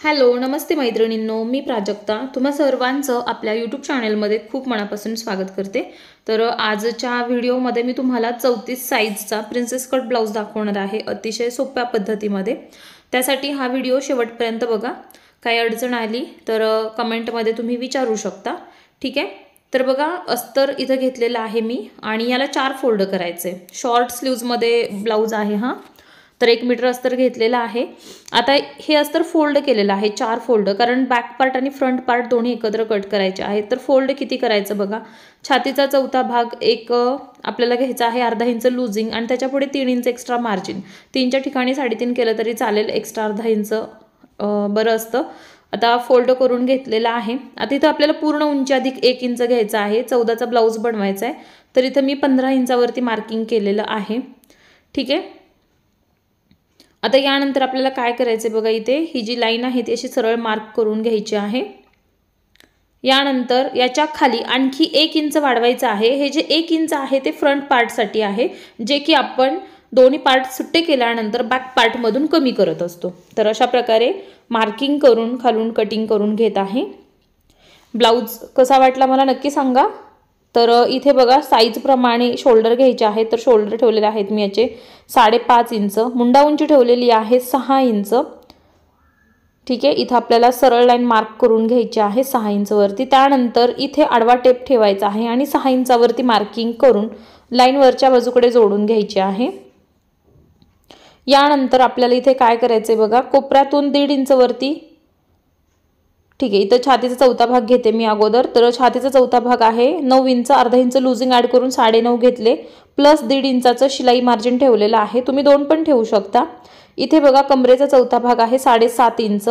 Hello, नमस्ते मैत्रिणींनो, मी प्राजक्ता तुम्हा सर्वांचं आपल्या यूट्यूब चॅनलमध्ये खूप मनापासून स्वागत करते। तर आजच्या व्हिडिओमध्ये मी तुम्हाला 34 साईजचा प्रिन्सेस कट ब्लाउज दाखवणार आहे अतिशय सोप्या पद्धतीमध्ये। त्यासाठी हा व्हिडिओ शेवटपर्यंत बघा। काही अडचण आली तर कमेंटमध्ये तुम्ही विचारू शकता, ठीक आहे। तर बघा, अस्तर इथं घेतलेला आहे मी आणि याला 4 फोल्ड करायचे। शॉर्ट स्लीव्जमध्ये ब्लाउज आहे हा। तर 1 मीटर अस्तर घेतलेला आहे। आता हे अस्तर फोल्ड केलेलं आहे 4 फोल्ड, कारण बॅक पार्ट आणि फ्रंट पार्ट दोन्ही एकत्र कट करायचे आहे। तर फोल्ड किती करायचं बघा, छातीचा चौथा भाग एक आपल्याला घ्यायचा आहे अर्धा इंच लूजिंग आणि त्याच्या पुढे 3 इंच एक्स्ट्रा मार्जिन। 3च्या ठिकाणी 3.5 केलं तरी चालेल, एक्स्ट्रा अर्धा इंच बरं असतं। आता फोल्ड करून घेतलेला आहे। आता इथं आपल्याला पूर्ण उंची अधिक 1 इंच घ्यायचा आहे। 14चा ब्लाउज बनवायचा आहे, तर इथं मी 15 इंचावरती मार्किंग केलेलं आहे, ठीक आहे। आता यानंतर आपल्याला काय करायचे बघा, इथे ही जी लाईन आहे ती अशी सरळ मार्क करून घ्यायची आहे। यानंतर याच्या खाली आणखी 1 इंच वाढवायचं आहे। हे जे 1 इंच आहे ते फ्रंट पार्टसाठी आहे, जे की आपण दोन्ही पार्ट सुट्टे केल्यानंतर बॅक पार्टमधून कमी करत असतो। तर अशा प्रकारे मार्किंग करून खालून कटिंग करून घेत आहे। ब्लाउज कसा वाटला मला नक्की सांगा। तर इथे बघा, साईज प्रमाणे शोल्डर घ्यायचे आहेत। तर शोल्डर ठेवलेले आहेत मी याचे 5.5 इंच, मुंडा उंची ठेवलेली आहे 6 इंच, ठीक आहे। इथं आपल्याला सरळ लाईन मार्क करून घ्यायची आहे 6 इंचवरती। त्यानंतर इथे आडवा टेप ठेवायचा आहे आणि 6 इंचावरती मार्किंग करून लाईन वरच्या बाजूकडे जोडून घ्यायची आहे। यानंतर आपल्याला इथे काय करायचंय बघा, कोपऱ्यातून 1.5 इंचवरती, ठीक आहे। इथं छातीचा चौथा भाग घेते मी अगोदर। तर छातीचा चौथा भाग आहे 9 इंच, अर्धा इंच लूजिंग ॲड करून 9.5 घेतले, प्लस 1.5 इंचाचं शिलाई मार्जिन ठेवलेलं आहे। तुम्ही 2 पण ठेवू शकता। इथे बघा, कमरेचा चौथा भाग आहे 7.5 इंच,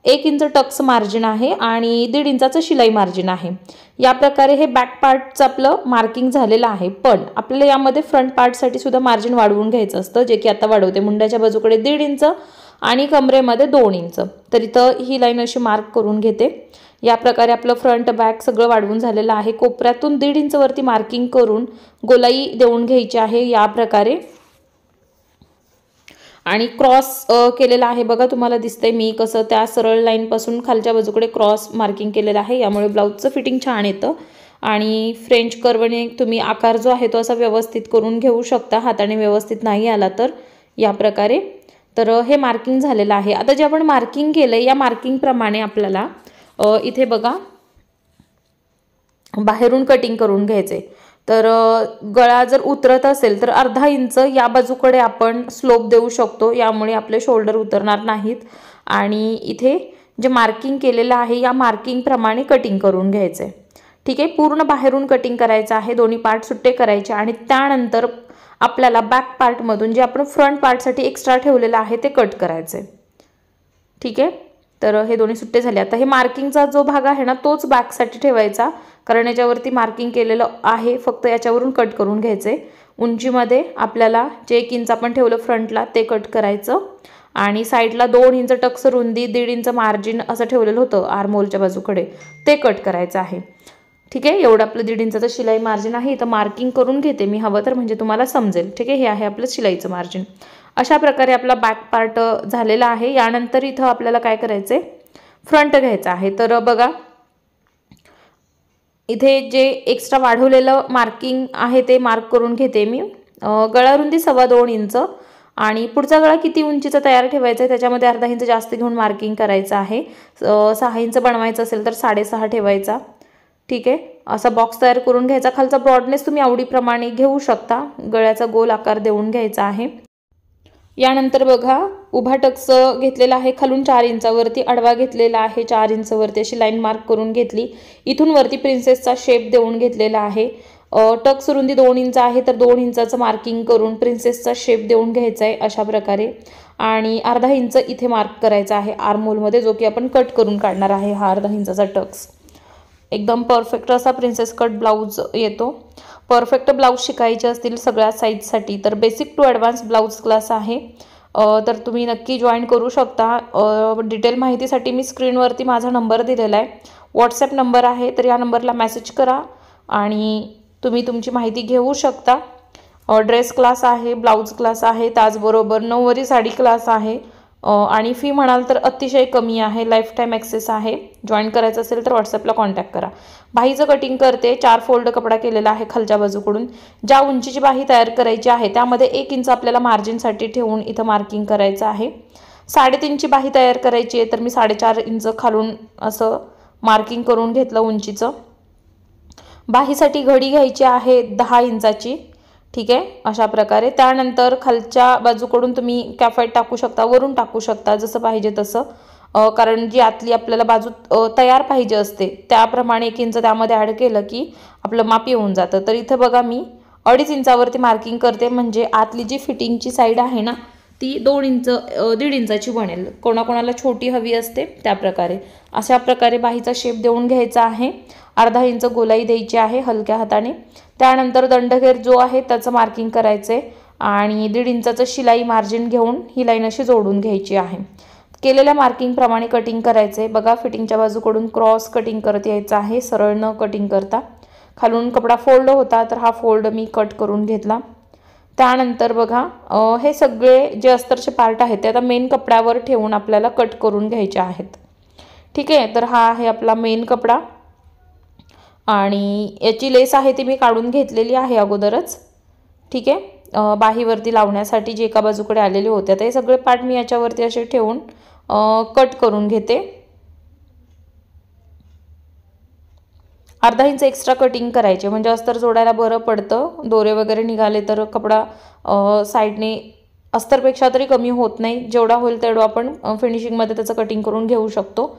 1 इंच टक्स मार्जिन आहे आणि 1.5 इंचाचं शिलाई मार्जिन आहे। या प्रकारे हे बॅक पार्टचं आपलं मार्किंग झालेलं आहे। पण आपल्याला यामध्ये फ्रंट पार्टसाठी सुद्धा मार्जिन वाढवून घ्यायचं असतं, जे की आता वाढवते। मुंड्याच्या बाजूकडे 1.5 इंच आणि कमरेमध्ये 2 इंच। तर इथं ही लाईन अशी मार्क करून घेते। या प्रकारे आपलं फ्रंट बॅक सगळं वाढवून झालेलं आहे। कोपऱ्यातून 1.5 इंचवरती मार्किंग करून गोलाई देऊन घ्यायची आहे या प्रकारे, आणि क्रॉस केलेला आहे बघा, तुम्हाला दिसतंय मी कसं त्या सरळ लाईन पासून खालच्या बाजूकडे क्रॉस मार्किंग केलेलं आहे। यामुळे ब्लाउजचं फिटिंग छान येतं आणि फ्रेंच कर्वने तुम्ही आकार जो आहे तो असा व्यवस्थित करून घेऊ शकता, हाताने व्यवस्थित नाही आला तर या प्रकारे। तर हे मार्किंग झालेलं आहे। आता जे आपण मार्किंग केलंय या मार्किंग प्रमाणे आपल्याला इथे बघा बाहेरून कटिंग करून घ्यायचे। तर गळा जर उतरत असेल तर अर्धा इंच या बाजूकडे आपण स्लोप देऊ शकतो, यामुळे आपले शोल्डर उतरणार नाहीत। आणि इथे जे मार्किंग केलेलं आहे या मार्किंग प्रमाणे कटिंग करून घ्यायचे, ठीक आहे। पूर्ण बाहेरून कटिंग करायचं आहे, दोन्ही पार्ट सुट्टे करायचे आणि त्यानंतर आपल्याला बॅक पार्टमधून जे आपण फ्रंट पार्टसाठी एक्स्ट्रा ठेवलेलं आहे ते कट करायचे, ठीक आहे। तर हे दोन्ही सुट्टे झाले। आता हे मार्किंगचा जो भाग आहे ना तोच बॅकसाठी ठेवायचा, कारण याच्यावरती मार्किंग केलेलं आहे, फक्त याच्यावरून कट करून घ्यायचे। उंचीमध्ये आपल्याला जे 1 इंच आपण ठेवलं फ्रंटला ते कट करायचं आणि साईडला 2 इंच टक्स रुंदी, 1.5 इंच मार्जिन असं ठेवलेलं होतं आर्महोलच्या बाजूकडे, ते कट करायचं आहे, ठीक आहे। एवढं आपलं 1.5 इंचाचं शिलाई मार्जिन आहे। इथं मार्किंग करून घेते मी, हवं तर म्हणजे तुम्हाला समजेल, ठीक आहे। हे आहे आपलं शिलाईचं मार्जिन। अशा प्रकारे आपला बॅक पार्ट झालेला आहे। यानंतर इथं आपल्याला काय करायचंय, फ्रंट घ्यायचं आहे। तर बघा, इथे जे एक्स्ट्रा वाढवलेलं मार्किंग आहे ते मार्क करून घेते मी। गळा रुंदी 2.25 इंच आणि पुढचा गळा किती उंचीचा तयार ठेवायचा आहे त्याच्यामध्ये अर्धा इंच जास्त घेऊन मार्किंग करायचं आहे। 6 इंच बनवायचं असेल तर 6.5 ठेवायचा, ठीक आहे। असा बॉक्स तयार करून घ्यायचा। खालचा ब्रॉडनेस तुम्ही आवडीप्रमाणे घेऊ शकता, गळ्याचा गोल आकार देऊन घ्यायचा आहे। यानंतर बघा, उभा टक्स घेतलेला आहे खालून 4 इंचावरती, आडवा घेतलेला आहे 4 इंचवरती, अशी लाईन मार्क करून घेतली। इथून वरती प्रिन्सेसचा शेप देऊन घेतलेला आहे। टक्स रुंदी 2 इंच आहे, तर 2 इंचाचं मार्किंग करून प्रिन्सेसचा शेप देऊन घ्यायचा आहे अशा प्रकारे, आणि अर्धा इंच इथे मार्क करायचा आहे आर्महोलमध्ये, जो की आपण कट करून काढणार आहे हा अर्धा इंचाचा टक्स। एकदम परफेक्ट असा प्रिन्सेस कट ब्लाउज येतो। परफेक्ट ब्लाउज शिकायचे असतील सगळ्या साईजसाठी तर basic to advance blouse class आहे, तर तुम्ही नक्की जॉईन करू शकता। डिटेल माहितीसाठी मी स्क्रीनवरती माझा नंबर दिलेला आहे, व्हॉट्सॲप नंबर आहे, तर या नंबरला मेसेज करा आणि तुम्ही तुमची माहिती घेऊ शकता। ड्रेस क्लास आहे, ब्लाउज क्लास आहे, त्याचबरोबर नऊवारी साडी क्लास आहे, आणि फी म्हणाल तर अतिशय कमी आहे, लाईफ टाईम ॲक्सेस आहे. जॉईन करायचं असेल तर व्हॉट्सअपला कॉन्टॅक्ट करा. बाहीचं कटिंग करते. 4 फोल्ड कपडा केलेला आहे खालच्या बाजूकडून. ज्या उंचीची बाही तयार करायची आहे त्यामध्ये 1 इंच आपल्याला मार्जिनसाठी ठेवून इथं मार्किंग करायचं आहे. 3.5ची बाही तयार करायची आहे तर मी 4.5 इंच खालून असं मार्किंग करून घेतलं उंचीचं. बाहीसाठी घडी घ्यायची आहे 10 इंचाची. ठीक आहे, अशा प्रकारे. त्यानंतर खालच्या बाजूकडून तुम्ही कॅफाईट टाकू शकता, वरून टाकू शकता, जसं पाहिजे तसं. कारण जी आतली आपल्याला बाजू तयार पाहिजे असते त्याप्रमाणे 1 इंच त्यामध्ये ॲड केलं की आपलं माप येऊन जातं. तर इथं बघा मी 2.5 इंचावरती मार्किंग करते, म्हणजे आतली जी फिटिंगची साईड आहे ना ती 2 इंच 1.5 इंचाची बनेल. कोणाकोणाला छोटी हवी असते त्याप्रकारे. अशा प्रकारे बाहीचा शेप देऊन घ्यायचा आहे. 1/2 इंच गोलाई द्यायची आहे हलक्या हाताने. त्यानंतर दंडघेर जो आहे त्याचं मार्किंग करायचं आहे आणि 1.5 इंचाचं शिलाई मार्जिन घेऊन ही लाईन अशी जोडून घ्यायची आहे. केलेल्या मार्किंगप्रमाणे कटिंग करायचं आहे. बघा फिटिंगच्या बाजूकडून क्रॉस कटिंग करत यायचं आहे, सरळ न कटिंग करता. खालून कपडा फोल्ड होता तर हा फोल्ड मी कट करून घेतला. त्यानंतर बघा हे सगळे जे अस्तरचे पार्ट आहेत ते आता मेन कपड्यावर ठेवून आपल्याला कट करून घ्यायचे आहेत. ठीक आहे, तर हा आहे आपला मेन कपडा आणि याची लेस आहे ती मी काढून घेतलेली आहे अगोदरच. ठीक आहे, बाहीवरती लावण्यासाठी जे एका बाजूकडे आलेले होते ते सगळे पार्ट मी याच्यावरती असे ठेवून कट करून घेते. 1/2 इंच एक्स्ट्रा कटिंग करायचे म्हणजे अस्तर जोडायला बरं पडतं. दोरे वगैरे निघाले तर कपडा साईडने अस्तरपेक्षा तरी कमी होत नाही. जेवढा होईल तेवढं आपण फिनिशिंगमध्ये त्याचं कटिंग करून घेऊ शकतो.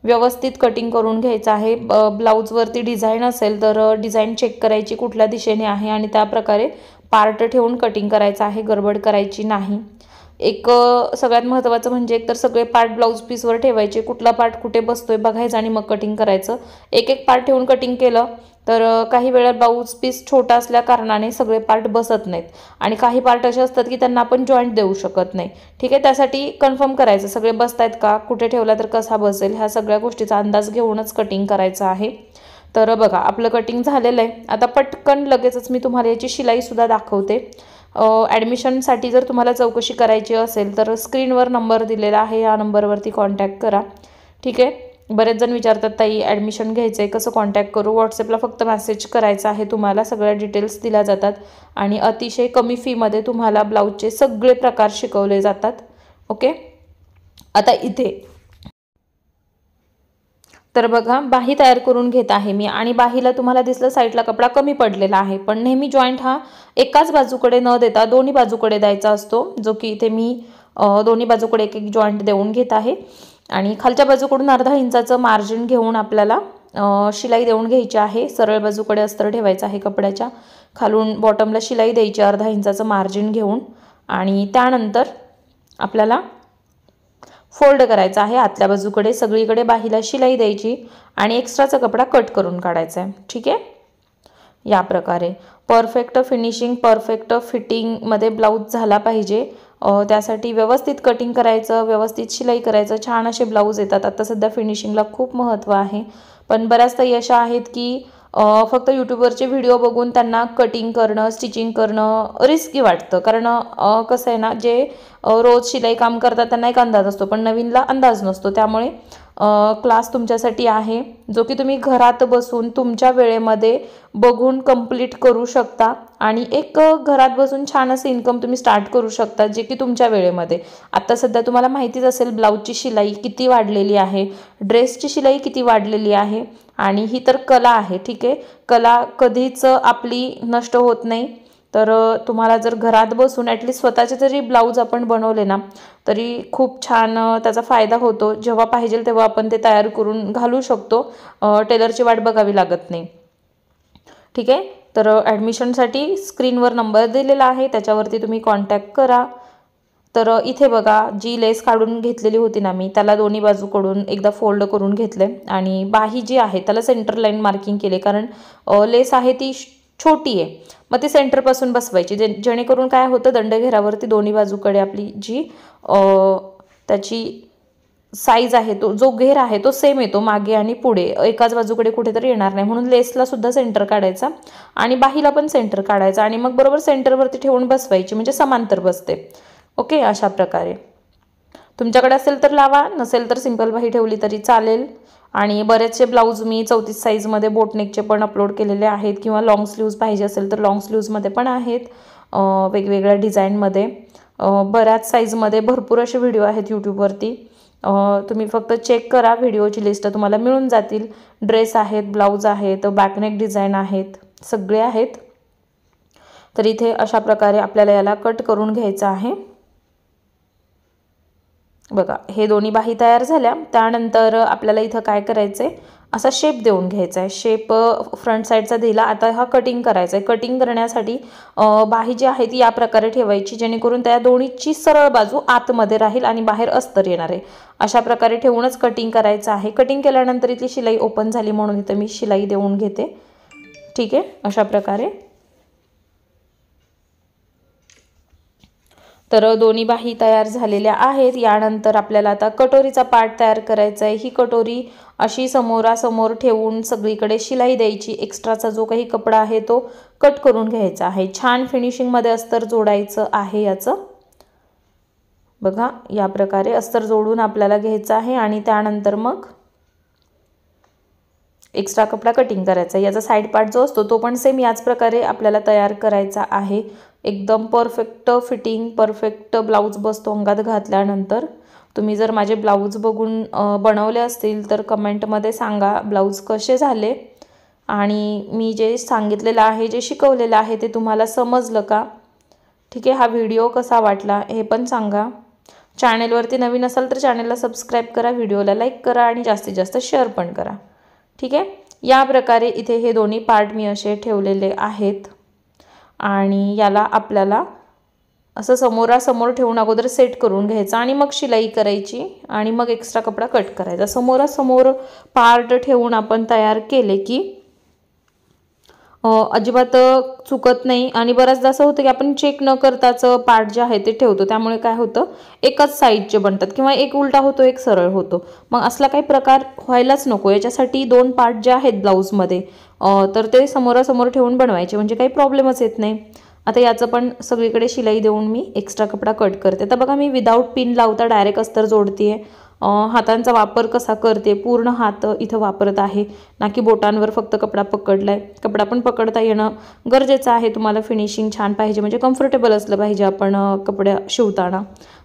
व्यवस्थित कटिंग करून घ्यायचं आहे. ब्लाऊजवरती डिझाईन असेल तर डिझाईन चेक करायची कुठल्या दिशेने आहे आणि त्याप्रकारे पार्ट ठेवून कटिंग करायचं आहे, गडबड करायची नाही. एक सगळ्यात महत्त्वाचं म्हणजे एकतर सगळे पार्ट ब्लाऊज पीसवर ठेवायचे, कुठला पार्ट कुठे बसतोय बघायचं आणि मग कटिंग करायचं. एक एक पार्ट ठेवून कटिंग केलं तर काही वेळा ब्लाऊज पीस छोटा असल्या कारणाने सगळे पार्ट बसत नाहीत आणि काही पार्ट असे असतात की त्यांना आपण जॉईंट देऊ शकत नाही. ठीक आहे, त्यासाठी कन्फर्म करायचं सगळे बसतायत का, कुठे ठेवला तर कसा बसेल, ह्या सगळ्या गोष्टीचा अंदाज घेऊनच कटिंग करायचं आहे. तर बघा आपलं कटिंग झालेलं आहे. आता पटकन लगेचच मी तुम्हाला याची शिलाईसुद्धा दाखवते. ॲडमिशनसाठी जर तुम्हाला चौकशी करायची असेल तर स्क्रीनवर नंबर दिलेला आहे, या नंबरवरती कॉन्टॅक्ट करा. ठीक आहे, बरेच जण विचारतात ताई ॲडमिशन घ्यायचं आहे कसं कॉन्टॅक्ट करू. व्हॉट्सअपला फक्त मेसेज करायचा आहे, तुम्हाला सगळ्या डिटेल्स दिल्या जातात आणि अतिशय कमी फीमध्ये तुम्हाला ब्लाऊजचे सगळे प्रकार शिकवले जातात. ओके, आता इथे तर बघा बाही तयार करून घेत आहे मी आणि बाहीला तुम्हाला दिसलं साईडला कपडा कमी पडलेला आहे, पण नेहमी जॉईंट हा एकाच बाजूकडे न देता दोन्ही बाजूकडे द्यायचा असतो, जो की इथे मी दोन्ही बाजूकडे एक एक जॉईंट देऊन घेत आहे. आणि खालच्या बाजूकडून 1/2 इंचाचं मार्जिन घेऊन आपल्याला शिलाई देऊन घ्यायची आहे. सरळ बाजूकडे अस्तर ठेवायचं आहे कपड्याच्या, खालून बॉटमला शिलाई द्यायची 1/2 इंचाचं मार्जिन घेऊन आणि त्यानंतर आपल्याला फोल्ड करायचा आहे आतल्या बाजूकडे, सगळीकडे बाहीला शिलाई द्यायची आणि एक्स्ट्राचा कपडा कट करून काढायचा आहे. ठीक आहे, या प्रकारे परफेक्ट फिनिशिंग परफेक्ट फिटिंगमध्ये ब्लाऊज झाला पाहिजे. त्यासाठी व्यवस्थित कटिंग करायचं, व्यवस्थित शिलाई करायचं, छान असे ब्लाऊज येतात. आता सध्या फिनिशिंगला खूप महत्त्व आहे, पण बऱ्याचदा अशा आहेत की फक्त यूट्यूबवरचे व्हिडिओ बघून त्यांना कटिंग करणं स्टिचिंग करणं रिस्की वाटतं. कारण कसं आहे ना, जे रोज शिलाई काम करतात त्यांना एक अंदाज असतो, पण नवीनला अंदाज नसतो. त्यामुळे क्लास तुमच्यासाठी आहे, जो की तुम्ही घरात बसून तुमच्या वेळेमध्ये बघून कंप्लीट करू शकता आणि एक घरात बसून छान असं इन्कम तुम्ही स्टार्ट करू शकता, जे की तुमच्या वेळेमध्ये. आता सध्या तुम्हाला माहितीच असेल ब्लाऊजची शिलाई किती वाढलेली आहे, ड्रेसची शिलाई किती वाढलेली आहे आणि ही तर कला आहे. ठीक आहे, कला कधीच आपली नष्ट होत नाही. तर तुम्हाला जर घरात बसून ॲटलिस्ट स्वतःचे जरी ब्लाऊज आपण बनवले ना तरी खूप छान त्याचा फायदा होतो. जेव्हा पाहिजे तेव्हा आपण ते तयार करून घालू शकतो, टेलरची वाट बघावी लागत नाही. ठीक आहे, तर ॲडमिशनसाठी स्क्रीनवर नंबर दिलेला आहे, त्याच्यावरती तुम्ही कॉन्टॅक्ट करा. तर इथे बघा जी लेस काढून घेतलेली होती ना मी, त्याला दोन्ही बाजूकडून एकदा फोल्ड करून घेतले आणि बाही जी आहे त्याला सेंटर लाईन मार्किंग केले, कारण लेस आहे ती छोटी आहे, मग ती सेंटरपासून बसवायची, जेणेकरून काय होतं दंडघेरावरती दोन्ही बाजूकडे आपली जी त्याची साईज आहे तो जो घेर आहे तो सेम येतो, मागे आणि पुढे एकाच बाजूकडे कुठेतरी येणार नाही. म्हणून लेसला सुद्धा सेंटर काढायचा आणि बाहीला पण सेंटर काढायचा आणि मग बरोबर सेंटरवरती ठेवून बसवायची, म्हणजे समांतर बसते. ओके, अशा प्रकारे तुमच्याकडे असेल तर लावा, नसेल तर सिंपल बाही ठेवली तरी चालेल। आणि बरेचसे ब्लाऊज मी 34 साईजमध्ये बोटनेकचे पण अपलोड केलेले आहेत, किंवा लॉंग स्लीव्ज पाहिजे असेल तर लॉंग स्लीव्जमध्ये पण आहेत वेगवेगळ्या डिझाईनमध्ये। बऱ्याच साईजमध्ये भरपूर असे व्हिडिओ आहेत यूट्यूबवरती, तुम्ही फक्त चेक करा, व्हिडिओची लिस्ट तुम्हाला मिळून जातील। ड्रेस आहेत, ब्लाऊज आहेत, बॅकनेक डिझाईन आहेत, सगळे आहेत। तर इथे अशा प्रकारे आपल्याला याला कट करून घ्यायचं आहे। बघा, हे दोन्ही बाही तयार झाल्या। त्यानंतर आपल्याला इथं काय करायचं आहे, असा शेप देऊन घ्यायचा आहे। शेप फ्रंट साईडचा दिला, आता हा कटिंग करायचा आहे। कटिंग करण्यासाठी बाही जी आहे ती या प्रकारे ठेवायची, जेणेकरून त्या दोन्हीची सरळ बाजू आतमध्ये राहील आणि बाहेर अस्तर येणार आहे। अशा प्रकारे ठेवूनच कटिंग करायचं आहे। कटिंग केल्यानंतर इथली शिलाई ओपन झाली म्हणून इथं मी शिलाई देऊन घेते, ठीक आहे। अशा प्रकारे तर दोन्ही बाही तयार झालेल्या आहेत। यानंतर आपल्याला आता कटोरीचा पार्ट तयार करायचा आहे। ही कटोरी अशी समोरासमोर ठेवून सगळीकडे शिलाई द्यायची। एक्स्ट्राचा जो काही कपडा आहे तो कट करून घ्यायचा आहे। छान फिनिशिंगमध्ये अस्तर जोडायचं आहे याचं। बघा, या प्रकारे अस्तर जोडून आपल्याला घ्यायचं आहे आणि त्यानंतर मग एक्स्ट्रा कपडा कटिंग करायचा। याचा साइड पार्ट जो असतो तो पण सेम याच प्रकारे आपल्याला तयार करायचा आहे। एकदम परफेक्ट फिटिंग, परफेक्ट ब्लाऊज बसतो अंगात घातल्यानंतर। तुम्ही जर माझे ब्लाऊज बघून बनवले असतील तर कमेंटमध्ये सांगा ब्लाऊज कसे झाले, आणि मी जे सांगितलेलं आहे, जे शिकवलेलं आहे ते तुम्हाला समजलं का, ठीक आहे। हा व्हिडिओ कसा वाटला हे पण सांगा। चॅनेलवरती नवीन असाल तर चॅनेलला सबस्क्राईब करा, व्हिडिओला लाईक करा आणि जास्तीत जास्त शेअर पण करा, ठीक आहे। या प्रकारे इथे हे दोन्ही पार्ट मी असे ठेवलेले आहेत आणि याला आपल्याला असं समोरासमोर ठेवून अगोदर सेट करून घ्यायचं आणि मग शिलाई करायची आणि मग एक्स्ट्रा कपडा कट करायचा। समोरासमोर पार्ट ठेवून आपण तयार केले की अजिबात चुकत नाही। आणि बऱ्याचदा असं होतं की आपण चेक न करताच पार्ट जे आहे ते ठेवतो, त्यामुळे काय होतं एकाच साईडचे बनतात किंवा एक उलटा होतो एक सरळ होतो। मग असला काही प्रकार व्हायलाच नको। याच्यासाठी दोन पार्ट जे आहेत ब्लाऊजमध्ये तर ते समोरासमोर ठेवून बनवायचे, म्हणजे काही प्रॉब्लेमच येत नाही। आता याचं पण सगळीकडे शिलाई देऊन मी एक्स्ट्रा कपडा कट करते। तर बघा, मी विदाऊट पिन लावता डायरेक्ट अस्तर जोडते। हातांचा वापर कसा करते, पूर्ण हात इथं वापरत आहे, ना की बोटांवर फक्त कपडा पकडलाय। कपडा पण पकडता येणं गरजेचं आहे। तुम्हाला फिनिशिंग छान पाहिजे, म्हणजे कम्फर्टेबल असलं पाहिजे आपण कपडे शिवताना।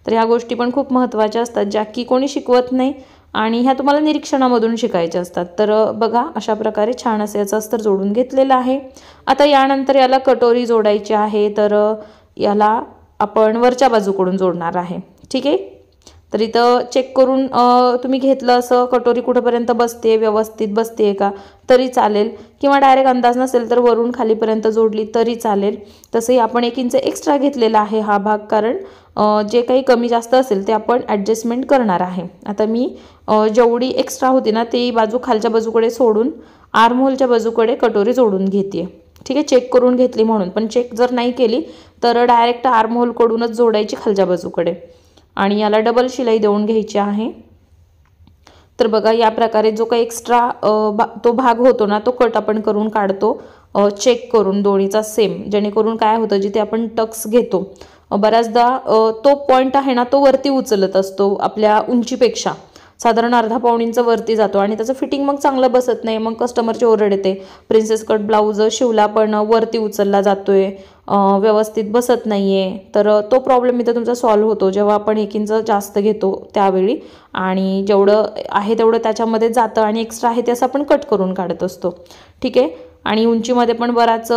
तर ह्या गोष्टी पण खूप महत्त्वाच्या असतात, ज्या की कोणी शिकवत नाही आणि ह्या तुम्हाला निरीक्षणामधून शिकायच्या असतात। तर बघा, अशा प्रकारे छान असे याचं अस्तर जोडून घेतलेलं आहे। आता यानंतर याला कटोरी जोडायची आहे, तर याला आपण वरच्या बाजूकडून जोडणार आहे, ठीक आहे। तर इथं चेक करून तुम्ही घेतलं असं कटोरी कुठेपर्यंत बसते, व्यवस्थित बसते का तरी चालेल, किंवा डायरेक्ट अंदाज नसेल तर वरून खालीपर्यंत जोडली तरी चालेल। तसंही आपण 1 इंच एक्स्ट्रा घेतलेला आहे हा भाग, कारण जे काही कमी जास्त असेल ते आपण ॲडजस्टमेंट करणार आहे। आता मी जेवढी एक्स्ट्रा होती ना ती बाजू खालच्या बाजूकडे सोडून आर्महोलच्या बाजूकडे कटोरी जोडून घेते, ठीक आहे। चेक करून घेतली म्हणून, पण चेक जर नाही केली तर डायरेक्ट आर्महोलकडूनच जोडायची खालच्या बाजूकडे आणि याला डबल शिलाई देऊन घ्यायची आहे। तर बघा, या प्रकारे जो काही एक्स्ट्रा तो भाग होतो ना तो कट आपण करून काढतो, चेक करून दोन्हीचा सेम, जेणेकरून काय होतं जिथे आपण टक्स घेतो बऱ्याचदा तो पॉईंट आहे ना तो वरती उचलत असतो आपल्या उंचीपेक्षा, साधारण अर्धा-पाऊण इंच वरती जातो आणि त्याचं फिटिंग मग चांगलं बसत नाही। मग कस्टमरची ओरड येते, प्रिन्सेस कट ब्लाऊज शिवला पण वरती उचलला जातोय, व्यवस्थित बसत नाहीये। तर तो प्रॉब्लेम इथं तुमचा सॉल्व्ह होतो जेव्हा आपण 1 इंच जास्त घेतो त्यावेळी, आणि जेवढं आहे तेवढं त्याच्यामध्ये जातं आणि एक्स्ट्रा आहे ते असं आपण कट करून काढत असतो, ठीक आहे। आणि उंचीमध्ये पण बराच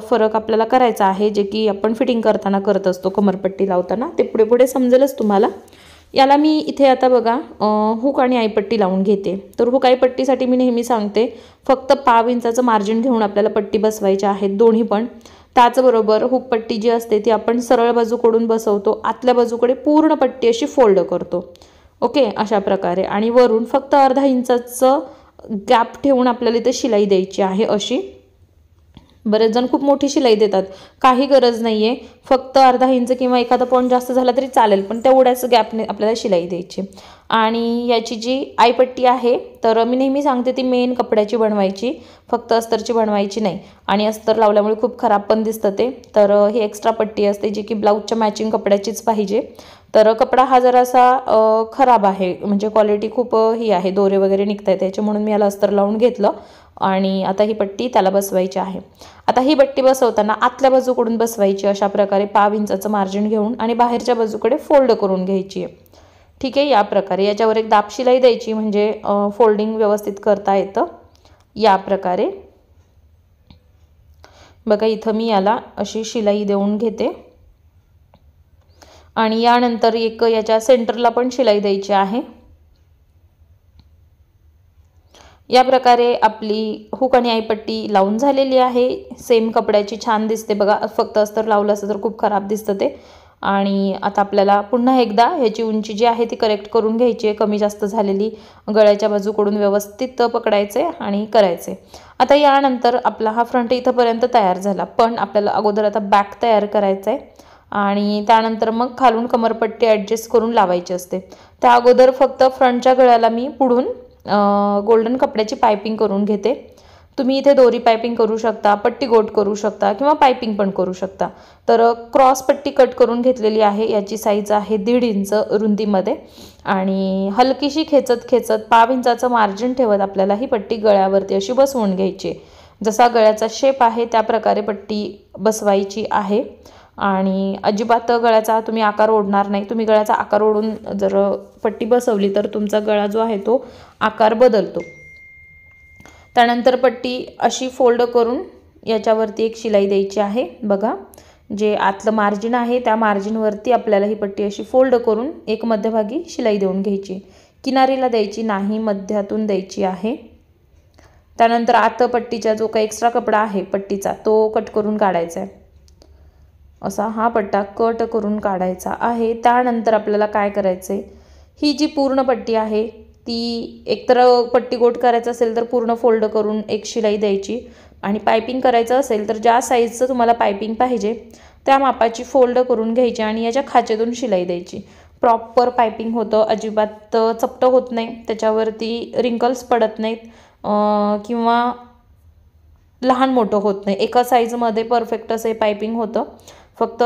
फरक आपल्याला करायचा आहे, जे की आपण फिटिंग करताना करत असतो, कमरपट्टी लावताना, ते पुढे पुढे समजेलच तुम्हाला। याला मी इथे आता बघा हुक आणि आईपट्टी लावून घेते। तर हुक आईपट्टीसाठी मी नेहमी सांगते फक्त 1/2 इंचाचं मार्जिन घेऊन आपल्याला पट्टी बसवायची आहे दोन्ही पण। त्याचबरोबर हुक पट्टी जी असते ती आपण सरळ बाजूकडून बसवतो, आतल्या बाजूकडे पूर्ण पट्टी अशी फोल्ड करतो, ओके, अशा प्रकारे। आणि वरून फक्त अर्धा इंचाचं गॅप ठेवून आपल्याला इथे शिलाई द्यायची आहे अशी। बरेच जण खूप मोठी शिलाई देतात, काही गरज नाहीये, फक्त अर्धा इंच किंवा एखादा पॉईंट जास्त झाला तरी चालेल, पण तेवढ्याच गॅपने आपल्याला शिलाई द्यायची। आणि याची जी आईपट्टी आहे तर मी नेहमी सांगते ती मेन कपड्याची बनवायची, फक्त अस्तरची बनवायची नाही. आणि अस्तर लावल्यामुळे खूप खराब पण दिसतं ते. तर ही एक्स्ट्रा पट्टी असते जी की ब्लाऊजच्या मॅचिंग कपड्याचीच पाहिजे. तर कपडा हा जरासा खराब आहे, म्हणजे क्वालिटी खूप ही आहे, दोरे वगैरे निघत आहेत त्याचे, म्हणून मी याला अस्तर लावून घेतलं. आणि आता ही पट्टी त्याला बसवायची आहे. आता ही पट्टी बसवताना आतल्या बाजूकडून बसवायची, अशा प्रकारे 5 इंचाचं मार्जिन घेऊन आणि बाहेरच्या बाजूकडे फोल्ड करून घ्यायची आहे. ठीक आहे, या प्रकारे याच्यावर एक दाब शिलाई द्यायची, म्हणजे फोल्डिंग व्यवस्थित करता येतं. या प्रकारे बघा इथं मी याला अशी शिलाई देऊन घेते. आणि यानंतर एक याच्या सेंटरला पण शिलाई द्यायची आहे. या प्रकारे आपली हुक आणि आईपट्टी लावून झालेली आहे. सेम कपड्याची छान दिसते बघा, फक्त अस्तर लावलं असतं तर खूप खराब दिसतं ते. आणि आता आपल्याला पुन्हा एकदा ह्याची उंची जी आहे ती करेक्ट करून घ्यायची आहे, कमी जास्त झालेली. गळ्याच्या बाजूकडून व्यवस्थित पकडायचे आणि करायचे. आता यानंतर आपला हा फ्रंट इथंपर्यंत तयार झाला, पण आपल्याला अगोदर आता बॅक तयार करायचं आहे. आणि त्यानंतर मग खालून कमरपट्टी ॲडजस्ट करून लावायची असते. त्या अगोदर फक्त फ्रंटच्या गळ्याला मी पुढून गोल्डन कपड्याची पायपिंग करून घेते. तुम्ही इथे दोरी पायपिंग करू शकता, पट्टी गोट करू शकता किंवा पायपिंग पण करू शकता. तर क्रॉस पट्टी कट करून घेतलेली आहे. याची साईज आहे 1.5 इंच रुंदीमध्ये. आणि हलकीशी खेचत खेचत 5 इंचाचं मार्जिन ठेवत आपल्याला ही पट्टी गळ्यावरती अशी बसवून घ्यायची. जसा गळ्याचा शेप आहे त्या प्रकारे पट्टी बसवायची आहे. आणि अजिबात गळ्याचा तुम्ही आकार ओढणार नाही. तुम्ही गळ्याचा आकार ओढून जर पट्टी बसवली तर तुमचा गळा जो आहे तो आकार बदलतो. त्यानंतर पट्टी अशी फोल्ड करून याच्यावरती एक शिलाई द्यायची आहे. बघा, जे आतलं मार्जिन आहे त्या मार्जिनवरती आपल्याला ही पट्टी अशी फोल्ड करून एक मध्यभागी शिलाई देऊन घ्यायची. किनारीला द्यायची नाही, मध्यातून द्यायची आहे. त्यानंतर आत पट्टीचा जो काही एक्स्ट्रा कपडा आहे पट्टीचा तो कट करून काढायचा आहे. असा हा पट्टा कट करून काढायचा आहे. त्यानंतर आपल्याला काय करायचं आहे, ही जी पूर्ण पट्टी आहे ती एकतर पट्टी गोट करायचं असेल तर पूर्ण फोल्ड करून एक शिलाई द्यायची. आणि पायपिंग करायचं असेल तर ज्या साईजचं तुम्हाला पायपिंग पाहिजे त्या मापाची फोल्ड करून घ्यायची आणि याच्या खाचेतून शिलाई द्यायची. प्रॉपर पायपिंग होतं, अजिबात चपटं होत नाही, त्याच्यावरती रिंकल्स पडत नाहीत किंवा लहान मोठं होत नाही. एका साईजमध्ये परफेक्ट असं पायपिंग होतं. फक्त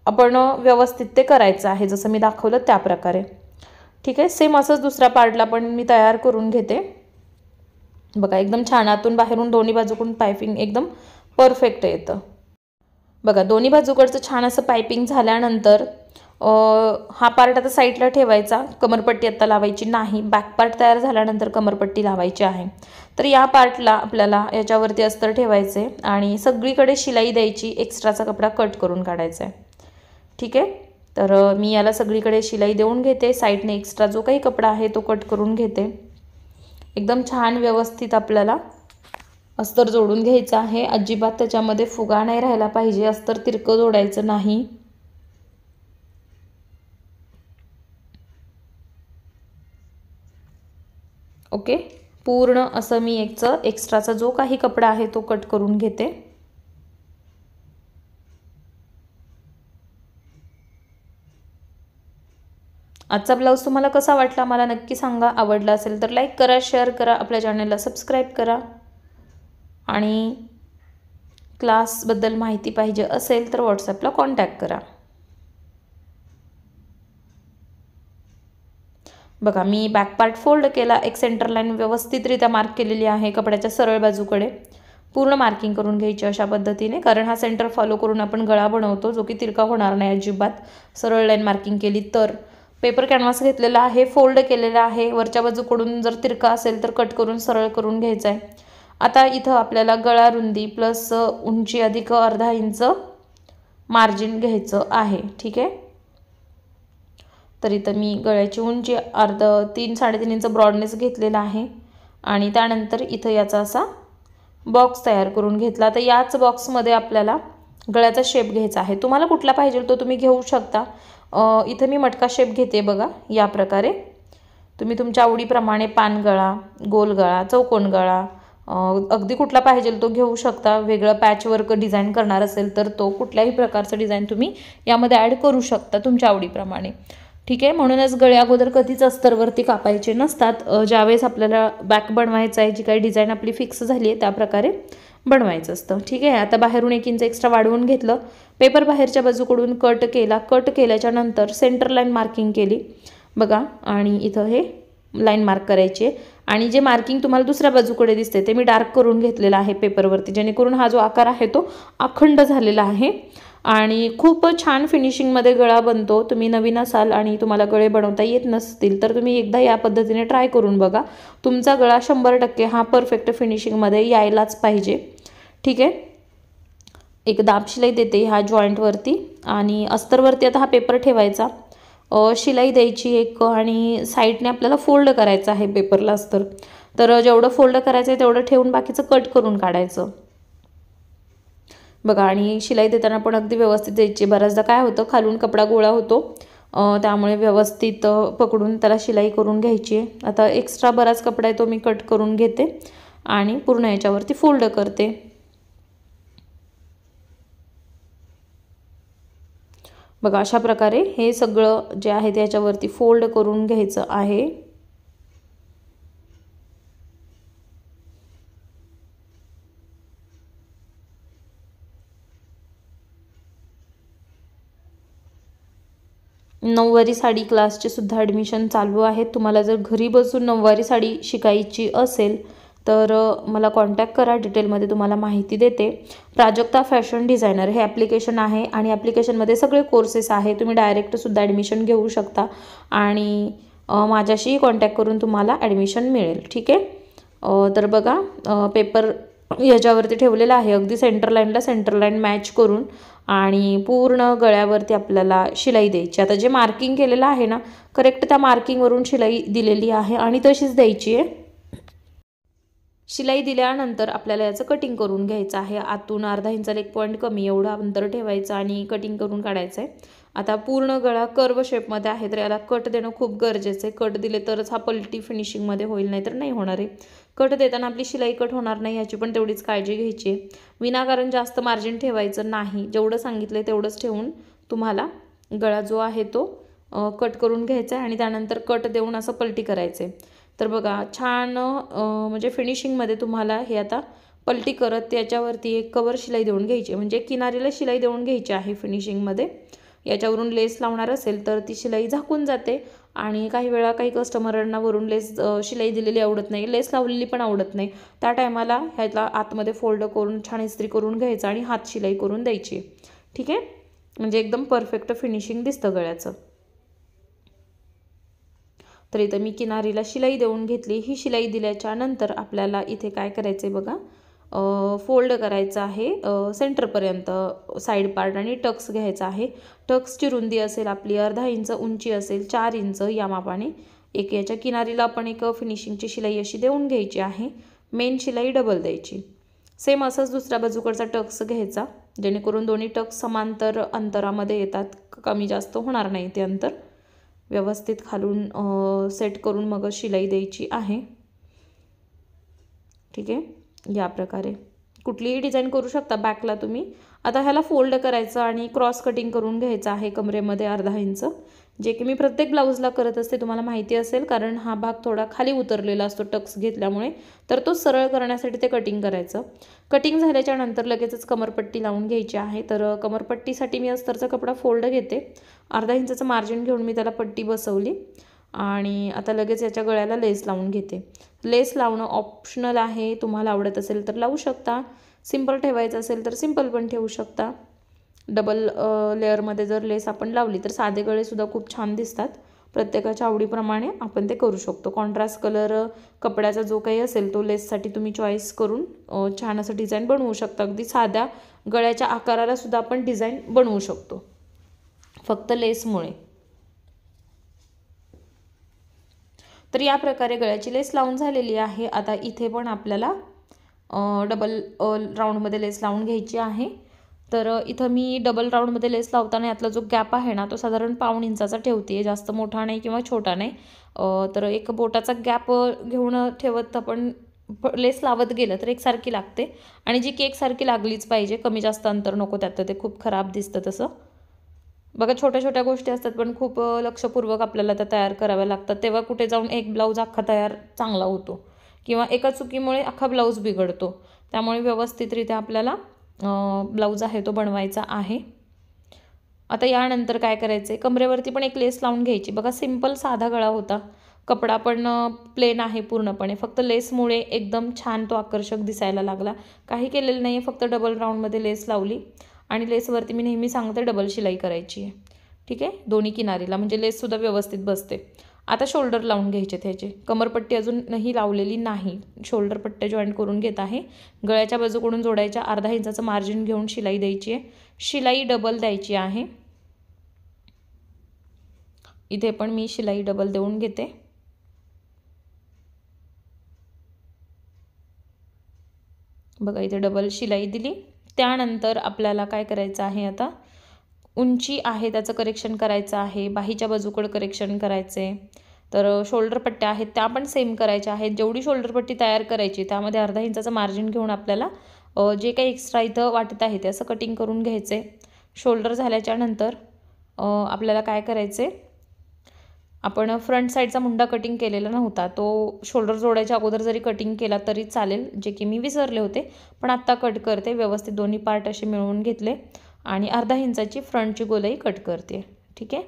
आपण व्यवस्थित ते करायचं आहे, जसं मी दाखवलं त्या प्रकारे. ठीक आहे, सेम असंच दुसऱ्या पार्टला पण मी तयार करून घेते. बघा, एकदम छान आतून बाहेरून दोन्ही बाजूकडून पायपिंग एकदम परफेक्ट येतं. बघा, दोन्ही बाजूकडचं छान असं पायपिंग झाल्यानंतर हा पार्ट आता साईडला ठेवायचा. कमरपट्टी आता लावायची नाही. बॅक पार्ट तयार झाल्यानंतर कमरपट्टी लावायची आहे. तर या पार्टला आपल्याला याच्यावरती अस्तर ठेवायचे आणि सगळीकडे शिलाई द्यायची. एक्स्ट्राचा कपडा कट करून काढायचा आहे. ठीक आहे, तर मी याला सगळीकडे शिलाई देऊन घेते. साईडने एक्स्ट्रा जो काही कपडा आहे तो कट करून घेते. एकदम छान व्यवस्थित आपल्याला अस्तर जोडून घ्यायचं आहे. अजिबात त्याच्यामध्ये फुगा नाही राहायला पाहिजे. अस्तर तिरकं जोडायचं नाही. ओके, पूर्ण असं मी एक्स्ट्राचा जो काही कपडा आहे तो कट करून घेते. आजचा ब्लाऊज तुम्हाला कसा वाटला मला नक्की सांगा. आवडला असेल तर लाईक करा, शेअर करा, आपल्या चॅनलला सबस्क्राईब करा. आणि क्लासबद्दल माहिती पाहिजे असेल तर व्हॉट्सॲपला कॉन्टॅक्ट करा. बघा, मी बॅक पार्ट फोल्ड केला. एक सेंटर लाईन व्यवस्थितरित्या मार्क केलेली आहे कपड्याच्या सरळ बाजूकडे. पूर्ण मार्किंग करून घ्यायची अशा पद्धतीने, कारण हा सेंटर फॉलो करून आपण गळा बनवतो जो की तिरका होणार नाही अजिबात. सरळ लाईन मार्किंग केली तर. पेपर कॅनव्हास घेतलेला आहे, फोल्ड केलेला आहे. वरच्या बाजूकडून जर तिरका असेल तर कट करून सरळ करून घ्यायचा आहे. आता इथं आपल्याला गळा रुंदी प्लस उंची अधिक अर्धा इंच मार्जिन घ्यायचं आहे. ठीक आहे, तर इथं मी गळ्याची उंची 3-3.5 इंच ब्रॉडनेस घेतलेला आहे. आणि त्यानंतर इथं याचा असा बॉक्स तयार करून घेतला. तर याच बॉक्समध्ये आपल्याला गळ्याचा शेप घ्यायचा आहे. तुम्हाला कुठला पाहिजे तो तुम्ही घेऊ शकता. इथं मी मटका शेप घेते. बघा, या प्रकारे तुम्ही तुमच्या आवडीप्रमाणे पानगळा, गोल गळा, चौकोन गळा, अगदी कुठला पाहिजे तो घेऊ शकता. वेगळं पॅचवर्क डिझाईन करणार असेल तर तो कुठल्याही प्रकारचं डिझाईन तुम्ही यामध्ये ॲड करू शकता तुमच्या आवडीप्रमाणे. ठीक आहे, म्हणूनच गळे अगोदर कधीच अस्तरवरती कापायचे नसतात. ज्यावेळेस आपल्याला बॅक बनवायचं आहे, जी काही डिझाईन आपली फिक्स झाली आहे त्या प्रकारे बनवायचं असतं. ठीक आहे, आता बाहेरून 1 इंच एक्स्ट्रा वाढवून घेतलं, पेपर बाहेरच्या बाजूकडून कट केला. कट केल्याच्या नंतर सेंटर लाईन मार्किंग केली बघा, आणि इथं हे लाईन मार्क करायची आहे. आणि जे मार्किंग तुम्हाला दुसऱ्या बाजूकडे दिसते ते मी डार्क करून घेतलेलं आहे पेपरवरती, जेणेकरून हा जो आकार आहे तो अखंड झालेला आहे आणि खूप छान फिनिशिंगमध्ये गळा बनतो. तुम्ही नवीन असाल आणि तुम्हाला गळे बनवता येत नसतील तर तुम्ही एकदा या पद्धतीने ट्राय करून बघा. तुमचा गळा 100% हा परफेक्ट फिनिशिंगमध्ये यायलाच पाहिजे. ठीक आहे, एक दाब शिलाई देते ह्या जॉईंटवरती आणि अस्तरवरती आता हा पेपर ठेवायचा, शिलाई द्यायची एक, आणि साईडने आपल्याला फोल्ड करायचं आहे पेपरला अस्तर. तर जेवढं फोल्ड करायचं आहे तेवढं ठेवून बाकीचं कट करून काढायचं बघा. आणि शिलाई देताना पण अगदी व्यवस्थित द्यायची. बऱ्याचदा काय होतं, खालून कपडा गोळा होतो, त्यामुळे व्यवस्थित पकडून त्याला शिलाई करून घ्यायची आहे. आता एक्स्ट्रा बराच कपडा आहे तो मी कट करून घेते आणि पूर्ण याच्यावरती फोल्ड करते बघा. अशा प्रकारे हे सगळं जे आहे त्याच्यावरती फोल्ड करून घ्यायचं आहे. नऊवारी साडी क्लासचे सुद्धा ॲडमिशन चालू आहेत. तुम्हाला जर घरी बसून नऊवारी साडी शिकायची असेल तर मला कॉन्टॅक्ट करा, डिटेलमध्ये तुम्हाला माहिती देते. प्राजक्ता फॅशन डिझायनर हे ॲप्लिकेशन आहे आणि ॲप्लिकेशनमध्ये सगळे कोर्सेस आहे. तुम्ही डायरेक्टसुद्धा ॲडमिशन घेऊ शकता आणि माझ्याशी कॉन्टॅक्ट करून तुम्हाला ॲडमिशन मिळेल. ठीक आहे, तर बघा पेपर याच्यावरती ठेवलेला आहे अगदी सेंटर लाईन मॅच करून, आणि पूर्ण गळ्यावरती आपल्याला शिलाई द्यायची. आता जे मार्किंग केलेलं आहे ना, करेक्ट त्या मार्किंगवरून शिलाई दिलेली आहे आणि तशीच द्यायची आहे. शिलाई दिल्यानंतर आपल्याला याचं कटिंग करून घ्यायचं आहे. आतून अर्धा इंचाला 1 पॉईंट कमी एवढं अंतर ठेवायचं आणि कटिंग करून काढायचं आहे. आता पूर्ण गळा कर्व शेपमध्ये आहे तर याला कट देणं खूप गरजेचं आहे. कट दिले तरच हा पलटी फिनिशिंगमध्ये होईल, नाही तर नाही होणार आहे. कट देताना आपली शिलाई कट होणार नाही याची पण तेवढीच काळजी घ्यायची आहे. विनाकारण जास्त मार्जिन ठेवायचं नाही. जेवढं सांगितलं तेवढंच ठेवून तुम्हाला गळा जो आहे तो कट करून घ्यायचा आहे आणि त्यानंतर कट देऊन असं पलटी करायचं आहे. तर बघा छान म्हणजे फिनिशिंगमध्ये तुम्हाला हे आता पलटी करत त्याच्यावरती एक कवर शिलाई देऊन घ्यायची, म्हणजे किनारीला शिलाई देऊन घ्यायची आहे फिनिशिंगमध्ये. याच्यावरून लेस लावणार असेल तर ती शिलाई झाकून जाते आणि काही वेळा काही कस्टमरांना वरून लेस शिलाई दिलेली आवडत नाही, लेस लावलेली पण आवडत नाही. त्या टायमाला ह्याला आतमध्ये फोल्ड करून छान इस्त्री करून घ्यायचं आणि हात शिलाई करून द्यायची. ठीक आहे, म्हणजे एकदम परफेक्ट फिनिशिंग दिसतं गळ्याचं. तर इथं मी किनारीला शिलाई देऊन घेतली. ही शिलाई दिल्याच्या नंतर आपल्याला इथे काय करायचं आहे बघा, फोल्ड करायचं आहे सेंटरपर्यंत साईड पार्ट आणि टक्स घ्यायचा आहे. टक्सची रुंदी असेल आपली अर्धा इंच, उंची असेल 4 इंच या मापाने. एक याच्या किनारीला आपण एक फिनिशिंगची शिलाई अशी देऊन घ्यायची आहे. मेन शिलाई डबल द्यायची. सेम असंच दुसऱ्या बाजूकडचा टक्स घ्यायचा, जेणेकरून दोन्ही टक्स समांतर अंतरामध्ये येतात, कमी जास्त होणार नाही ते अंतर. व्यवस्थित खालून सेट करून मग शिलाई द्यायची आहे. ठीक आहे, या प्रकारे कुठलीही डिझाईन करू शकता बॅकला तुम्ही. आता ह्याला फोल्ड करायचं आणि क्रॉस कटिंग करून घ्यायचं आहे कमरेमध्ये अर्धा इंच, जे की मी प्रत्येक ब्लाऊजला करत असते, तुम्हाला माहिती असेल, कारण हा भाग थोडा खाली उतरलेला असतो टक्स घेतल्यामुळे. तर तो सरळ करण्यासाठी ते कटिंग करायचं. कटिंग झाल्याच्या नंतर लगेचच कमरपट्टी लावून घ्यायची आहे. तर कमरपट्टीसाठी मी अस्तरचा कपडा फोल्ड घेते, अर्धा इंचाचं मार्जिन घेऊन मी त्याला पट्टी बसवली आणि आता लगेच याच्या गळ्याला लेस लावून घेते. लेस लावणं ऑप्शनल आहे, तुम्हाला आवडत असेल तर लावू शकता, सिंपल ठेवायचं असेल तर सिंपल पण ठेवू शकता. डबल लेअरमध्ये जर लेस आपण लावली तर साधे गळेसुद्धा खूप छान दिसतात. प्रत्येकाच्या आवडीप्रमाणे आपण ते करू शकतो. कॉन्ट्रास्ट कलर कपड्याचा जो काही असेल तो लेससाठी तुम्ही चॉईस करून छान असं डिझाईन बनवू शकता. अगदी साध्या गळ्याच्या आकाराला सुद्धा आपण डिझाईन बनवू शकतो फक्त लेसमुळे. तर या प्रकारे गळ्याची लेस लावून झालेली आहे. आता इथे पण आपल्याला डबल राऊंडमध्ये लेस लावून घ्यायची आहे. तर इथं मी डबल राऊंडमध्ये लेस लावताना यातला जो गॅप आहे ना तो साधारण 1.5 इंचाचा ठेवते, जास्त मोठा नाही किंवा छोटा नाही. तर एक बोटाचा गॅप घेऊन ठेवत आपण लेस लावत गेलं तर एकसारखी लागते आणि जी की एकसारखी लागलीच पाहिजे, कमी जास्त अंतर नको त्यात, ते खूप खराब दिसतं तसं. बघा छोट्या छोट्या गोष्टी असतात पण खूप लक्षपूर्वक आपल्याला त्या तयार कराव्या लागतात, तेव्हा कुठे जाऊन एक ब्लाऊज अख्खा तयार चांगला होतो किंवा एका चुकीमुळे अख्खा ब्लाऊज बिघडतो. त्यामुळे व्यवस्थितरित्या आपल्याला ब्लाऊज आहे तो बनवायचा आहे. आता यानंतर काय करायचं आहे, कमरेवरती पण एक लेस लावून घ्यायची. बघा सिंपल साधा गळा होता, कपडा पण प्लेन आहे पूर्णपणे, फक्त लेसमुळे एकदम छान तो आकर्षक दिसायला लागला. काही केलेलं नाही आहे, फक्त डबल राऊंडमध्ये लेस लावली आणि लेसवरती मी नेहमी सांगते डबल शिलाई करायची आहे. ठीक आहे, दोन्ही किनारीला, म्हणजे लेससुद्धा व्यवस्थित बसते. आता शोल्डर लावून घ्यायचे त्याचे. कमरपट्टी अजूनही लावलेली नाही, शोल्डर पट्ट्या जॉईंट करून घेत आहे. गळ्याच्या बाजूकडून जोडायच्या, अर्धा इंचाचं मार्जिन घेऊन शिलाई द्यायची आहे. शिलाई डबल द्यायची आहे. इथे पण मी शिलाई डबल देऊन घेते. बघा इथे डबल शिलाई दिली. त्यानंतर आपल्याला काय करायचं आहे, आता उंची आहे त्याचं करेक्शन करायचं आहे, बाहीच्या बाजूकडे करेक्शन करायचे. तर शोल्डर पट्ट्या आहेत त्या पण सेम करायच्या आहेत. जेवढी शोल्डर पट्टी तयार करायची त्यामध्ये अर्धा इंचाचं मार्जिन घेऊन आपल्याला जे काही एक्स्ट्रा इथं वाटत आहे ते असं कटिंग करून घ्यायचे. शोल्डर झाल्याच्या नंतर आपल्याला काय करायचे, आपण फ्रंट साईडचा मुंडा कटिंग केलेला नव्हता, तो शोल्डर जोडायच्या अगोदर जरी कटिंग केला तरी चालेल, जे की मी विसरले होते, पण आत्ता कट करते. व्यवस्थित दोन्ही पार्ट असे मिळवून घेतले आणि अर्धा इंचाची फ्रंटची गोलाई कट करते. ठीक आहे,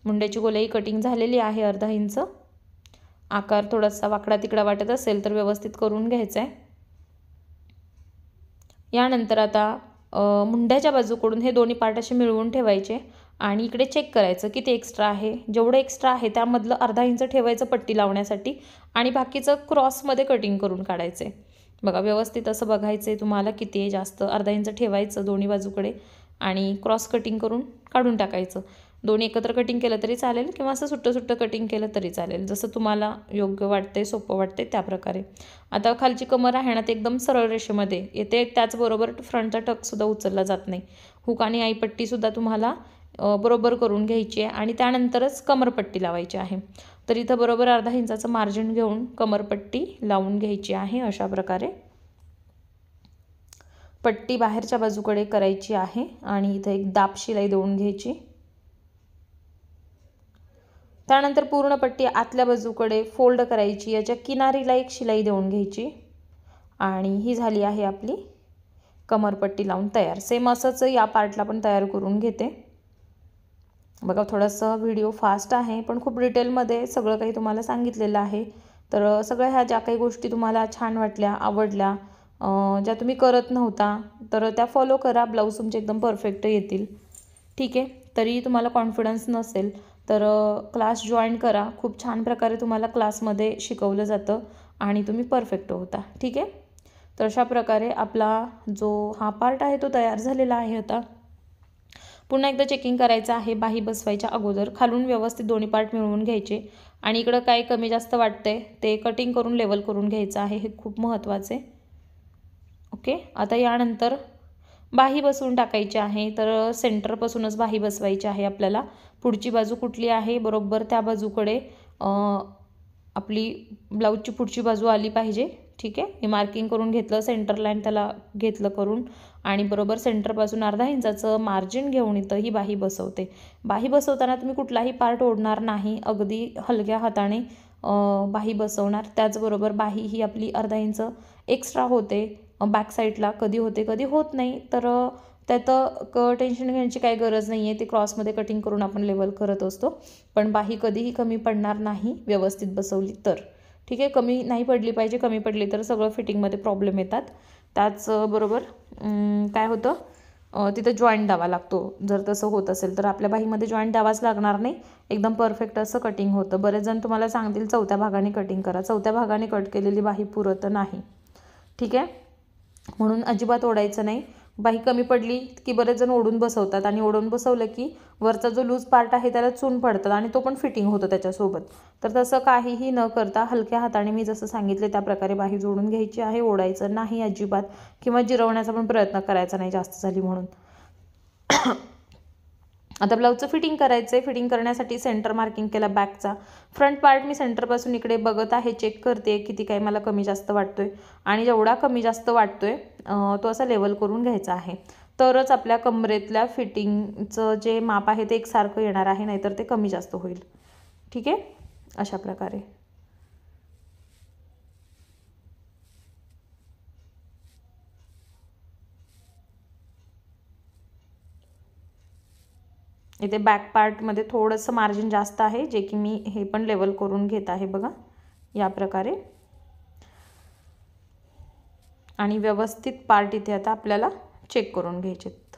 मुंड्याची गोलाई कटिंग झालेली आहे अर्धा इंच. आकार थोडासा वाकडा तिकडा वाटत असेल तर व्यवस्थित करून घ्यायचा आहे. यानंतर आता मुंड्याच्या बाजूकडून हे दोन्ही पार्ट असे मिळवून ठेवायचे आणि इकडे चेक करायचं किती एक्स्ट्रा आहे. जेवढं एक्स्ट्रा आहे त्यामधलं अर्धा इंच ठेवायचं पट्टी लावण्यासाठी आणि बाकीचं क्रॉसमध्ये कटिंग करून काढायचं आहे. बघा व्यवस्थित असं बघायचं आहे तुम्हाला किती आहे, जास्त अर्धा इंच ठेवायचं दोन्ही बाजूकडे आणि क्रॉस कटिंग करून काढून टाकायचं. दोन्ही एकत्र कटिंग केलं तरी चालेल किंवा असं सुट्टं सुट्टं कटिंग केलं तरी चालेल, जसं तुम्हाला योग्य वाटते, सोपं वाटते त्याप्रकारे. आता खालची कमर आहे ना ते एकदम सरळ रेषेमध्ये येते, त्याचबरोबर फ्रंटचा टकसुद्धा उचलला जात नाही. हुक आणि आईपट्टीसुद्धा तुम्हाला बरोबर करून घ्यायची आहे आणि त्यानंतरच कमरपट्टी लावायची आहे. तर इथं बरोबर अर्धा इंचाचं मार्जिन घेऊन कमरपट्टी लावून घ्यायची आहे. अशा प्रकारे पट्टी बाहेरच्या बाजूकडे करायची आहे आणि इथं एक दाब शिलाई देऊन घ्यायची. त्यानंतर पूर्ण पट्टी आतल्या बाजूकडे फोल्ड करायची, याच्या किनारीला एक शिलाई देऊन घ्यायची आणि ही झाली आहे आपली कमरपट्टी लावून तयार. सेम असंच या पार्टला पण तयार करून घेते. बघा थोडासा व्हिडिओ फास्ट आहे पण खूप डिटेलमध्ये सगळं काही तुम्हाला सांगितलेलं आहे. तर सगळ्या ह्या ज्या काही गोष्टी तुम्हाला छान वाटल्या, आवडल्या, ज्या तुम्ही करत नव्हता तर त्या फॉलो करा, ब्लाऊज तुमचे एकदम परफेक्ट येतील. ठीक आहे, तरी तुम्हाला कॉन्फिडन्स नसेल तर क्लास जॉईन करा. खूप छान प्रकारे तुम्हाला क्लासमध्ये शिकवलं जातं आणि तुम्ही परफेक्ट होता. ठीक आहे, तर अशा प्रकारे आपला जो हा पार्ट आहे तो तयार झालेला आहे. आता पुन्हा एकदा चेकिंग करायचं आहे. बाही बसवायच्या अगोदर खालून व्यवस्थित दोन्ही पार्ट मिळवून घ्यायचे आणि इकडं काय कमी जास्त वाटतंय ते कटिंग करून लेवल करून घ्यायचं आहे, हे खूप महत्त्वाचं आहे. ओके, आता यानंतर बाही बसवून टाकायची आहे. तर सेंटरपासूनच बाही बसवायची आहे आपल्याला. पुढची बाजू कुठली आहे बरोबर त्या बाजूकडे आपली ब्लाऊजची पुढची बाजू आली पाहिजे. ठीक आहे, मी मार्किंग करून घेतलं, सेंटर लाईन त्याला घेतलं करून आणि बरोबर सेंटरपासून अर्धा इंचाचं मार्जिन घेऊन इथं ही बाही बसवते. बाही बसवताना तुम्ही कुठलाही पार्ट ओढणार नाही, अगदी हलक्या हाताने बाही बसवणार. त्याचबरोबर बाही ही आपली अर्धा इंच एक्स्ट्रा होते बॅक साईडला, कधी होते कधी होत नाही, तर त्यात टेन्शन घ्यायची काही गरज नाही आहे. ते क्रॉसमध्ये कटिंग करून आपण लेवल करत असतो, पण बाही कधीही कमी पडणार नाही व्यवस्थित बसवली तर. ठीक आहे, कमी नाही पडली पाहिजे, कमी पडली तर सगळं फिटिंगमध्ये प्रॉब्लेम येतात. त्याचबरोबर काय होतं तिथं जॉईंट द्यावा लागतो. जर तसं होत असेल तर आपल्या बाहीमध्ये जॉईंट द्यावाच लागणार नाही, एकदम परफेक्ट असं कटिंग होतं. बरेच जण तुम्हाला सांगतील चौथ्या भागाने कटिंग करा, चौथ्या भागाने कट केलेली बाही पुरत नाही. ठीक आहे, म्हणून अजिबात ओढायचं नाही. बाही कमी पडली की बरेच जण ओढून बसवतात आणि ओढून बसवलं की वरचा जो लूज पार्ट आहे त्याला चून पडतात आणि तो पण फिटिंग होतो त्याच्यासोबत. तर तसं काहीही न करता हलक्या हाताने मी जसं सांगितले त्या प्रकारे बाही जोडून घ्यायची आहे. ओढायचं नाही अजिबात, किंवा जिरवण्याचा पण प्रयत्न करायचा नाही जास्त झाली म्हणून. आता ब्लाऊजचं फिटिंग करायचं आहे. फिटिंग करण्यासाठी सेंटर मार्किंग केला बॅकचा. फ्रंट पार्ट मी सेंटरपासून इकडे बघत आहे, चेक करते किती काही मला कमी जास्त वाटतोय आणि जेवढा कमी जास्त वाटतोय तो असा लेवल करून घ्यायचा आहे. तरच आपल्या कमरेतल्या फिटिंगचं जे माप आहे ते एकसारखं येणार आहे, नाहीतर ते कमी जास्त होईल. ठीक आहे, अशा प्रकारे. इथे बॅक पार्टमध्ये थोडंसं मार्जिन जास्त आहे, जे की मी हे पण लेवल करून घेत आहे बघा या प्रकारे. आणि व्यवस्थित पार्ट इथे आता आपल्याला चेक करून घ्यायचेत.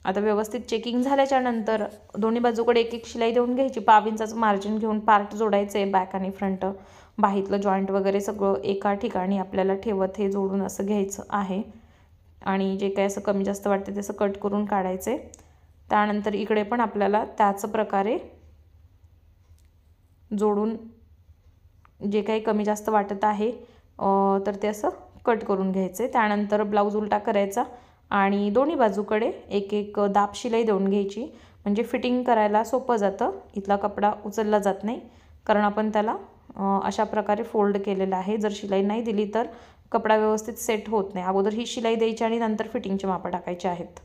आता व्यवस्थित चेकिंग झाल्याच्या नंतर दोन्ही बाजूकडे एक एक शिलाई देऊन घ्यायची. 5 इंचाचं मार्जिन घेऊन पार्ट जोडायचे, बॅक आणि फ्रंट. बाहीतलं जॉईंट वगैरे सगळं एका ठिकाणी आपल्याला ठेवत हे जोडून असं घ्यायचं आहे. आणि जे काही असं कमी जास्त वाटते ते असं कट करून काढायचे. त्यानंतर इकडे पण आपल्याला त्याच प्रकारे जोडून जे काही कमी जास्त वाटत आहे तर ते असं कट करून घ्यायचे. त्यानंतर ब्लाऊज उलटा करायचा आणि दोन्ही बाजूकडे एक एक दाब शिलाई देऊन घ्यायची, म्हणजे फिटिंग करायला सोपं जातं. इथला कपडा उचलला जात नाही, कारण आपण त्याला अशा प्रकारे फोल्ड केलेला आहे. जर शिलाई नाही दिली तर कपडा व्यवस्थित सेट होत नाही. अगोदर ही शिलाई द्यायची आणि नंतर फिटिंगचे माप टाकायचे आहेत.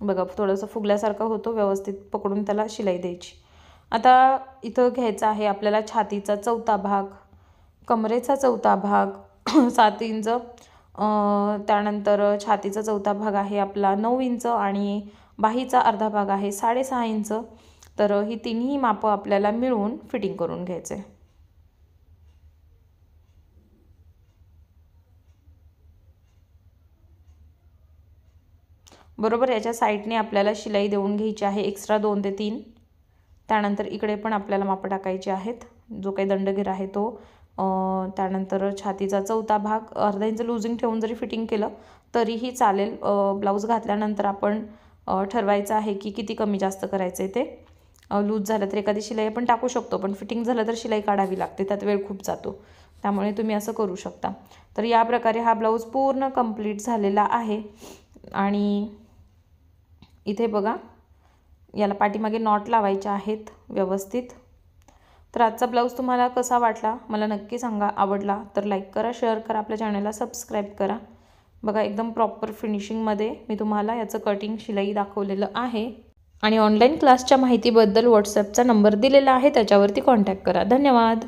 बघा थोडंसं फुगल्यासारखं होतं, व्यवस्थित पकडून त्याला शिलाई द्यायची. आता इथं घ्यायचा आहे आपल्याला छातीचा चौथा भाग, कमरेचा चौथा भाग 7 इंच, त्यानंतर छातीचा चौथा भाग आहे आपला 9 इंच आणि बाहीचा अर्धा भाग आहे 6.5 इंच. तर ही तिन्ही मापं आपल्याला मिळून फिटिंग करून घ्यायचे. बरोबर याच्या साईडने आपल्याला शिलाई देऊन घ्यायची आहे एक्स्ट्रा 2 ते 3. त्यानंतर इकडे पण आपल्याला मापं टाकायचे आहेत, जो काही दंडगीर आहे तो. त्यानंतर छातीचा चौथा भाग अर्धा इंच लूजिंग ठेवून जरी फिटिंग केलं तरीही चालेल. ब्लाऊज घातल्यानंतर आपण ठरवायचं आहे की किती कमी जास्त करायचं आहे ते. लूज झालं तर एखादी शिलाई आपण टाकू शकतो, पण फिटिंग झालं तर शिलाई काढावी लागते, त्यात वेळ खूप जातो. त्यामुळे तुम्ही असं करू शकता. तर या प्रकारे हा ब्लाऊज पूर्ण कंप्लीट झालेला आहे. आणि इथे बघा याला पाठीमागे नॉट लावायचे आहेत व्यवस्थित. तर आजचा ब्लाऊज तुम्हाला कसा वाटला मला नक्की सांगा. आवडला तर लाईक करा, शेअर करा, आपल्या चॅनलला सबस्क्राईब करा. बघा एकदम प्रॉपर फिनिशिंगमध्ये मी तुम्हाला याचं कटिंग शिलाई दाखवलेलं आहे. आणि ऑनलाईन क्लासच्या माहितीबद्दल व्हॉट्सॲपचा नंबर दिलेला आहे, त्याच्यावरती कॉन्टॅक्ट करा. धन्यवाद.